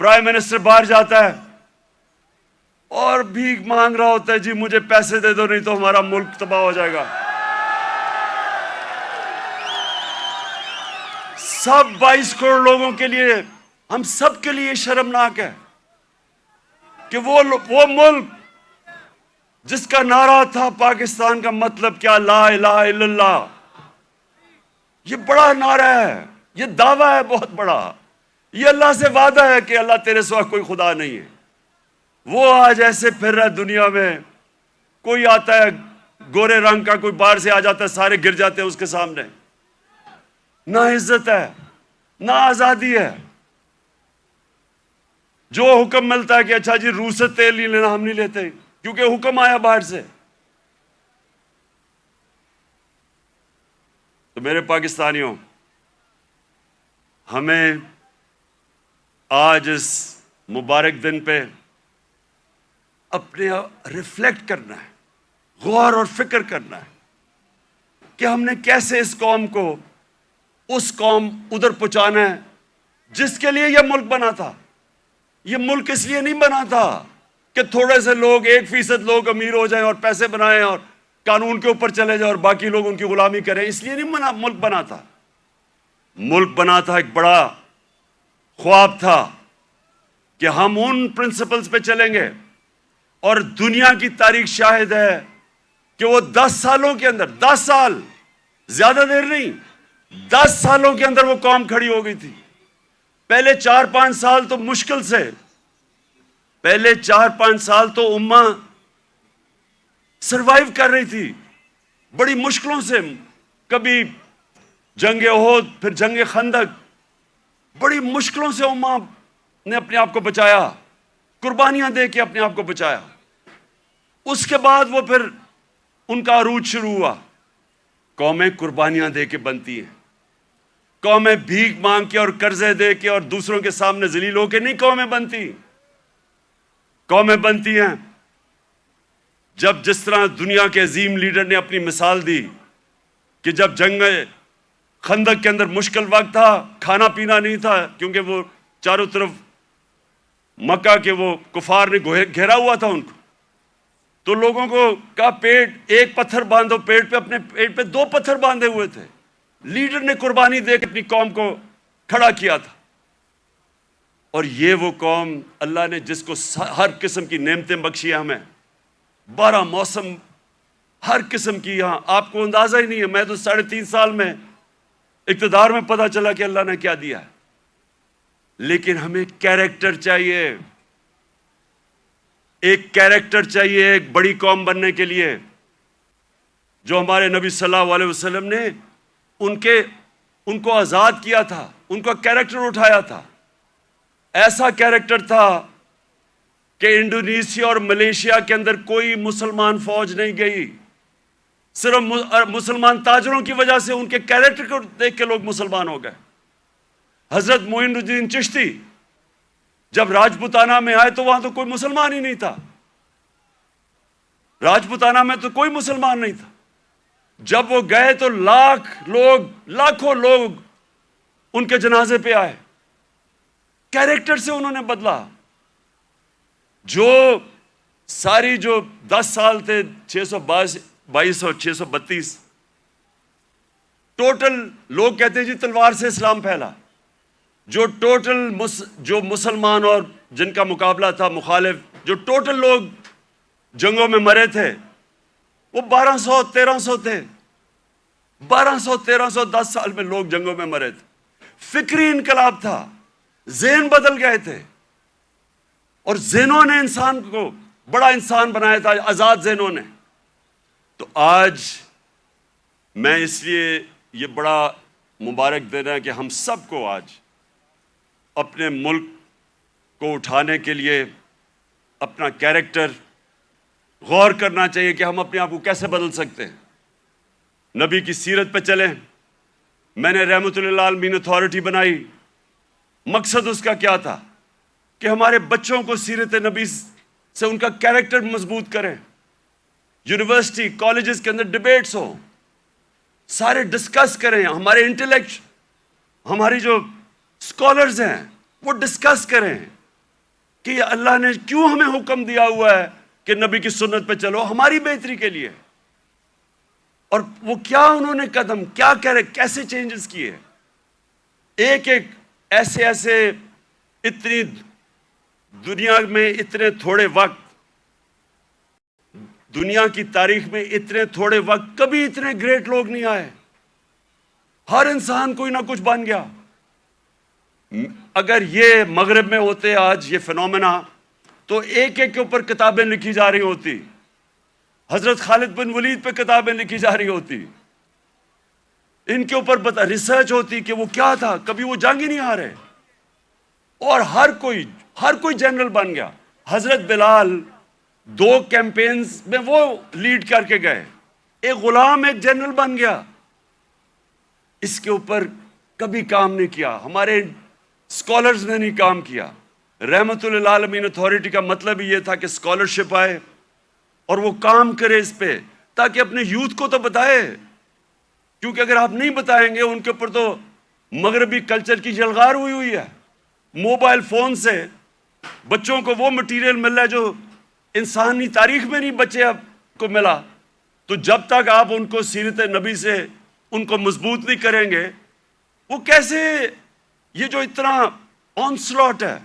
پرائم منسٹر باہر جاتا ہے اور بھیک مانگ رہا ہوتا ہے، جی مجھے پیسے دے دو نہیں تو ہمارا ملک تباہ ہو جائے گا۔ سب 22 کروڑ لوگوں کے لیے، ہم سب کے لیے شرمناک ہے کہ وہ ملک جس کا نعرہ تھا پاکستان کا مطلب کیا، لا الہ الا اللہ، یہ بڑا نعرہ ہے، یہ دعویٰ ہے بہت بڑا، یہ اللہ سے وعدہ ہے کہ اللہ تیرے سوا کوئی خدا نہیں ہے۔ وہ آج ایسے پھر رہا ہے دنیا میں، کوئی آتا ہے گورے رنگ کا، کوئی باہر سے آ جاتا ہے، سارے گر جاتے ہیں اس کے سامنے۔ نہ عزت ہے، نہ آزادی ہے۔ جو حکم ملتا ہے کہ اچھا جی روس سے تیل نہیں لینا، ہم نہیں لیتے کیونکہ حکم آیا باہر سے۔ تو میرے پاکستانیوں، ہمیں آج اس مبارک دن پہ اپنے ریفلیکٹ کرنا ہے، غور اور فکر کرنا ہے کہ ہم نے کیسے اس قوم کو اس قوم ادھر پہنچانا ہے جس کے لیے یہ ملک بنا تھا۔ یہ ملک اس لیے نہیں بنا تھا کہ تھوڑے سے لوگ، 1% لوگ امیر ہو جائیں اور پیسے بنائیں اور قانون کے اوپر چلے جائیں اور باقی لوگ ان کی غلامی کریں، اس لیے نہیں ملک بنا تھا۔ ملک بنا تھا، ایک بڑا خواب تھا کہ ہم ان پرنسپلز پہ چلیں گے، اور دنیا کی تاریخ شاہد ہے کہ وہ 10 سالوں کے اندر، 10 سال، زیادہ دیر نہیں، 10 سالوں کے اندر وہ قوم کھڑی ہو گئی تھی۔ پہلے 4-5 سال تو مشکل سے، پہلے 4-5 سال تو امہ سروائیو کر رہی تھی بڑی مشکلوں سے، کبھی جنگ احد، پھر جنگ خندق، بڑی مشکلوں سے امہ نے اپنے آپ کو بچایا، قربانیاں دے کے اپنے آپ کو بچایا۔ اس کے بعد وہ پھر ان کا عروج شروع ہوا۔ قومیں قربانیاں دے کے بنتی ہیں، قومیں بھیک مانگ کے اور قرضے دے کے اور دوسروں کے سامنے ذلیل ہو کے نہیں قومیں بنتی۔ قومیں بنتی ہیں جب، جس طرح دنیا کے عظیم لیڈر نے اپنی مثال دی کہ جب جنگ خندق کے اندر مشکل وقت تھا، کھانا پینا نہیں تھا کیونکہ وہ چاروں طرف مکہ کے وہ کفار نے گھیرا ہوا تھا ان کو، تو لوگوں کو کہا پیٹ ایک پتھر باندھو پیٹ پہ، اپنے پیٹ پہ 2 پتھر باندھے ہوئے تھے۔ لیڈر نے قربانی دے کے اپنی قوم کو کھڑا کیا تھا۔ اور یہ وہ قوم اللہ نے جس کو ہر قسم کی نعمتیں بخشی ہیں، ہمیں 12 موسم، ہر قسم کی، یہاں آپ کو اندازہ ہی نہیں ہے۔ میں تو 3.5 سال میں اقتدار میں پتہ چلا کہ اللہ نے کیا دیا ہے۔ لیکن ہمیں کیریکٹر چاہیے، ایک کیریکٹر چاہیے ایک بڑی قوم بننے کے لیے، جو ہمارے نبی صلی اللہ علیہ وسلم نے ان کو آزاد کیا تھا، ان کا کیریکٹر اٹھایا تھا۔ ایسا کیریکٹر تھا کہ انڈونیشیا اور ملیشیا کے اندر کوئی مسلمان فوج نہیں گئی، صرف مسلمان تاجروں کی وجہ سے، ان کے کیریکٹر کو دیکھ کے لوگ مسلمان ہو گئے۔ حضرت معین الدین چشتی جب راجپوتانہ میں آئے تو وہاں تو کوئی مسلمان ہی نہیں تھا، راجپوتانہ میں تو کوئی مسلمان نہیں تھا۔ جب وہ گئے تو لاکھوں لوگ ان کے جنازے پہ آئے۔ کیریکٹر سے انہوں نے بدلا۔ جو ساری جو 10 سال تھے، 622 اور 632، ٹوٹل لوگ کہتے ہیں جی تلوار سے اسلام پھیلا، جو ٹوٹل جو مسلمان اور جن کا مقابلہ تھا مخالف، جو ٹوٹل لوگ جنگوں میں مرے تھے وہ 1200-1300 تھے۔ 1200-1300 10 سال میں لوگ جنگوں میں مرے تھے۔ فکری انقلاب تھا، ذہن بدل گئے تھے، اور ذہنوں نے انسان کو بڑا انسان بنایا تھا، آزاد ذہنوں نے۔ تو آج میں اس لیے یہ بڑا مبارک دن ہے کہ ہم سب کو آج اپنے ملک کو اٹھانے کے لیے اپنا کیریکٹر غور کرنا چاہیے کہ ہم اپنے آپ کو کیسے بدل سکتے ہیں۔ نبی کی سیرت پہ چلیں۔ میں نے رحمت اللہ عالمین اتھارٹی بنائی، مقصد اس کا کیا تھا کہ ہمارے بچوں کو سیرت نبی سے ان کا کیریکٹر مضبوط کریں۔ یونیورسٹی کالجز کے اندر ڈیبیٹس ہوں، سارے ڈسکس کریں، ہمارے انٹلیکٹ ہماری جو اسکالرز ہیں وہ ڈسکس کریں کہ اللہ نے کیوں ہمیں حکم دیا ہوا ہے کہ نبی کی سنت پہ چلو ہماری بہتری کے لیے، اور وہ کیا انہوں نے قدم کیا کرے، کیسے چینجز کیے۔ ایک ایسے اتنی دنیا میں اتنے تھوڑے وقت، دنیا کی تاریخ میں اتنے تھوڑے وقت کبھی اتنے گریٹ لوگ نہیں آئے۔ ہر انسان کوئی نہ کچھ بن گیا۔ اگر یہ مغرب میں ہوتے آج یہ فنومنا، تو ایک کے اوپر کتابیں لکھی جا رہی ہوتی۔ حضرت خالد بن ولید پہ کتابیں لکھی جا رہی ہوتی، ان کے اوپر ریسرچ ہوتی کہ وہ کیا تھا، کبھی وہ جنگ ہی نہیں ہارے، اور ہر کوئی جنرل بن گیا۔ حضرت بلال 2 کیمپینز میں وہ لیڈ کر کے گئے، ایک غلام ایک جنرل بن گیا۔ اس کے اوپر کبھی کام نہیں کیا، ہمارے اسکالرز نے نہیں کام کیا۔ رحمت اللہ عالمین اتھارٹی کا مطلب ہی یہ تھا کہ اسکالرشپ آئے اور وہ کام کرے اس پہ، تاکہ اپنے یوتھ کو تو بتائے، کیونکہ اگر آپ نہیں بتائیں گے ان کے اوپر تو مغربی کلچر کی جلغار ہوئی ہے۔ موبائل فون سے بچوں کو وہ مٹیریل مل رہا ہے جو انسانی تاریخ میں نہیں بچے اب کو ملا۔ تو جب تک آپ ان کو سیرت نبی سے ان کو مضبوط نہیں کریں گے، وہ کیسے، یہ جو اتنا آنسلاٹ ہے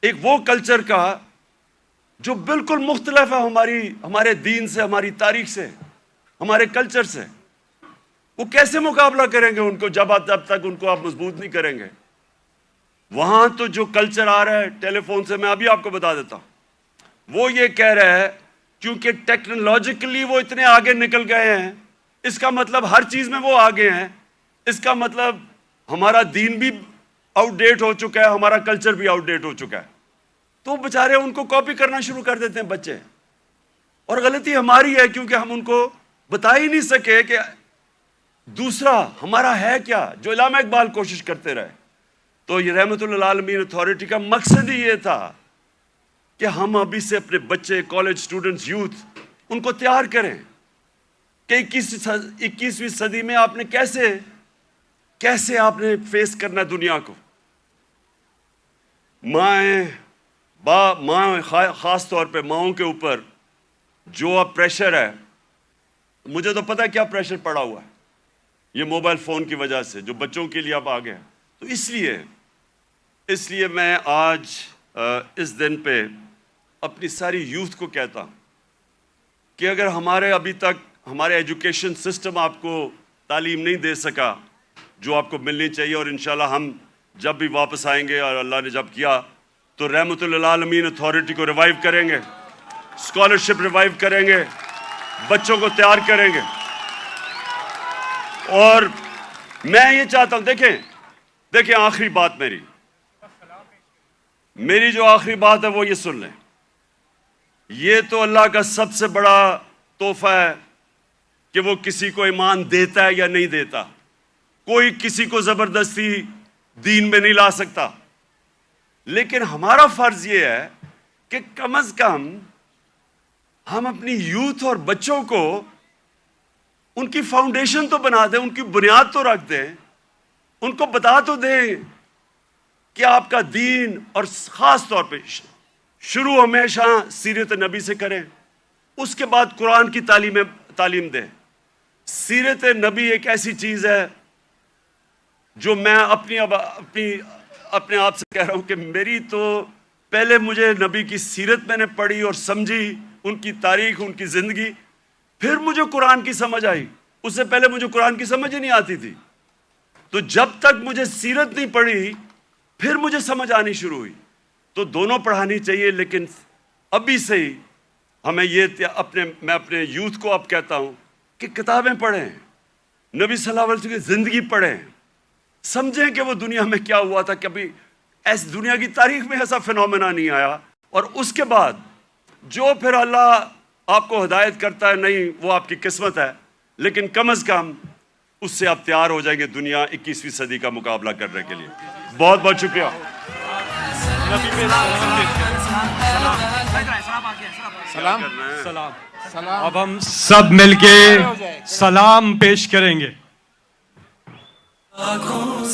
ایک وہ کلچر کا جو بالکل مختلف ہے ہمارے دین سے، ہماری تاریخ سے، ہمارے کلچر سے، وہ کیسے مقابلہ کریں گے ان کو جب تک ان کو آپ مضبوط نہیں کریں گے۔ وہاں تو جو کلچر آ رہا ہے ٹیلی فون سے، میں ابھی آپ کو بتا دیتا ہوں، وہ یہ کہہ رہا ہے کیونکہ ٹیکنالوجیکلی وہ اتنے آگے نکل گئے ہیں، اس کا مطلب ہر چیز میں وہ آگے ہیں، اس کا مطلب ہمارا دین بھی آؤٹ ڈیٹ ہو چکا ہے، ہمارا کلچر بھی آؤٹ ڈیٹ ہو چکا ہے۔ تو بیچارے ان کو کاپی کرنا شروع کر دیتے ہیں بچے، اور غلطی ہماری ہے کیونکہ ہم ان کو بتا ہی نہیں سکے کہ دوسرا ہمارا ہے کیا، جو علامہ اقبال کوشش کرتے رہے۔ تو یہ رحمت اللہ عالمین اتھارٹی کا مقصد ہی یہ تھا کہ ہم ابھی سے اپنے بچے، کالج اسٹوڈنٹس، یوتھ، ان کو تیار کریں کہ 21ویں صدی میں آپ نے کیسے آپ نے فیس کرنا دنیا کو۔ ماں خاص طور پہ ماؤں کے اوپر جو اب پریشر ہے، مجھے تو پتہ ہے کیا پریشر پڑا ہوا ہے، یہ موبائل فون کی وجہ سے جو بچوں کے لیے اب آ گیا۔ تو اس لیے میں آج اس دن پہ اپنی ساری یوتھ کو کہتا ہوں کہ اگر ابھی تک ہمارے ایجوکیشن سسٹم آپ کو تعلیم نہیں دے سکا جو آپ کو ملنی چاہیے، اور انشاءاللہ ہم جب بھی واپس آئیں گے اور اللہ نے جب کیا تو رحمت اللہ عالمین اتھارٹی کو ریوائیو کریں گے، اسکالرشپ ریوائیو کریں گے، بچوں کو تیار کریں گے۔ اور میں یہ چاہتا ہوں، دیکھیں آخری بات میری جو آخری بات ہے وہ یہ سن لیں، یہ تو اللہ کا سب سے بڑا تحفہ ہے کہ وہ کسی کو ایمان دیتا ہے یا نہیں دیتا۔ کوئی کسی کو زبردستی دین میں نہیں لا سکتا، لیکن ہمارا فرض یہ ہے کہ کم از کم ہم اپنی یوتھ اور بچوں کو ان کی فاؤنڈیشن تو بنا دیں، ان کی بنیاد تو رکھ دیں، ان کو بتا تو دیں کہ آپ کا دین، اور خاص طور پہ شروع ہمیشہ سیرت نبی سے کریں، اس کے بعد قرآن کی تعلیم دیں۔ سیرت نبی ایک ایسی چیز ہے جو میں اپنے آپ سے کہہ رہا ہوں کہ میری تو پہلے مجھے نبی کی سیرت میں نے پڑھی اور سمجھی، ان کی تاریخ، ان کی زندگی، پھر مجھے قرآن کی سمجھ آئی۔ اس سے پہلے مجھے قرآن کی سمجھ ہی نہیں آتی تھی۔ تو جب تک مجھے سیرت نہیں پڑھی پھر مجھے سمجھ آنی شروع ہوئی۔ تو دونوں پڑھانی چاہیے، لیکن ابھی سے ہی ہمیں میں اپنے یوتھ کو اب کہتا ہوں کہ کتابیں پڑھیں، نبی صلی اللہ علیہ وسلم کی زندگی پڑھیں، سمجھیں کہ وہ دنیا میں کیا ہوا تھا. کبھی ایس دنیا کی تاریخ میں ایسا فنومنا نہیں آیا. اور اس کے بعد جو پھر اللہ آپ کو ہدایت کرتا ہے, نہیں وہ آپ کی قسمت ہے, لیکن کم از کم اس سے آپ تیار ہو جائیں گے دنیا 21ویں صدی کا مقابلہ کرنے کے لیے. بہت بہت شکریہ.
سلام.
اب ہم سب مل کے سلام پیش کریں گے.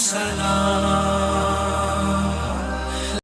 سلام